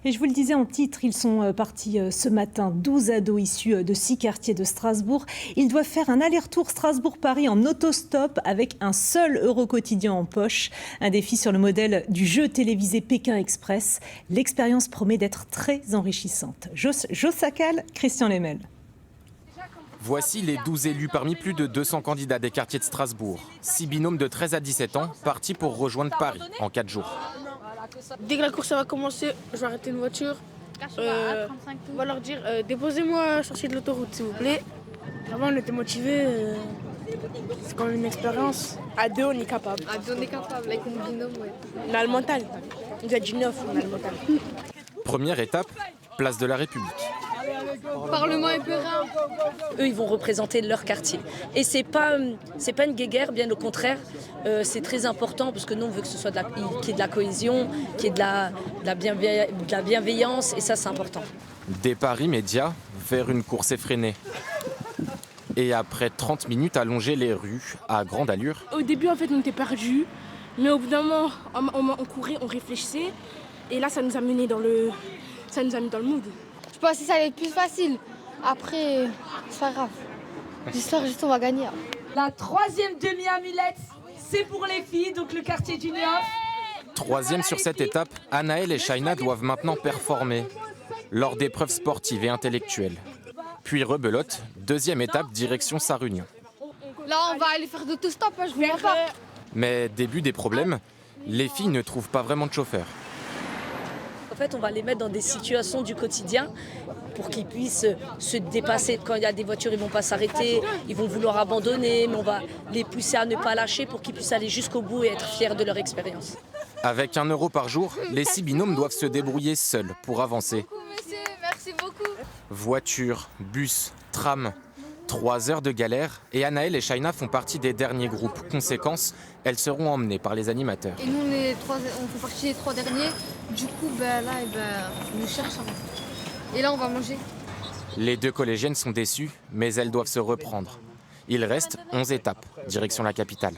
Et je vous le disais en titre, ils sont partis ce matin, 12 ados issus de 6 quartiers de Strasbourg. Ils doivent faire un aller-retour Strasbourg-Paris en autostop avec un seul euro quotidien en poche. Un défi sur le modèle du jeu télévisé Pékin Express. L'expérience promet d'être très enrichissante. Josacal, Christian Lemel. Voici les 12 élus parmi plus de 200 candidats des quartiers de Strasbourg. 6 binômes de 13 à 17 ans partis pour rejoindre Paris en 4 jours. Dès que la course va commencer, je vais arrêter une voiture. On va leur dire déposez-moi à la sortie de l'autoroute s'il vous plaît. Avant on était motivés, c'est quand même une expérience. À deux on est capable. À deux on est capable, avec une binôme, ouais. On a le mental. On a du neuf, on a le mental. Première étape, place de la République. Parlement épérin. Eux, ils vont représenter leur quartier. Et c'est pas une guéguerre, bien au contraire. C'est très important parce que nous, on veut que ce soit qu'il y ait de la cohésion, qu'il y ait de la bienveillance, et ça, c'est important. Départ immédiat vers une course effrénée. Et après 30 minutes, allonger les rues à grande allure. Au début, en fait, on était perdus. Mais au bout d'un moment, on courait, on réfléchissait. Et là, ça nous a mis dans le mood. Je pensais que ça allait être plus facile. Après, c'est pas grave. J'espère juste qu'on va gagner. La troisième demi à Milletz, c'est pour les filles, donc le quartier du Néof. Troisième sur cette étape, Anaël et Shaina doivent maintenant performer lors d'épreuves sportives et intellectuelles. Puis rebelote, deuxième étape, direction Sarre-Union. Là, on va aller faire de tout stop, je vous vois pas. Mais début des problèmes, les filles ne trouvent pas vraiment de chauffeur. En fait, on va les mettre dans des situations du quotidien pour qu'ils puissent se dépasser. Quand il y a des voitures, ils ne vont pas s'arrêter, ils vont vouloir abandonner, mais on va les pousser à ne pas lâcher pour qu'ils puissent aller jusqu'au bout et être fiers de leur expérience. Avec 1 euro par jour, les 6 binômes doivent se débrouiller seuls pour avancer. Merci beaucoup. Voiture, bus, tram, 3 heures de galère et Anaël et Shaina font partie des derniers groupes. Conséquence, elles seront emmenées par les animateurs. Et nous, on fait partie des 3 derniers. Du coup, on nous cherche. Et là, on va manger. Les 2 collégiennes sont déçues, mais elles doivent se reprendre. Il reste 11 étapes, direction la capitale.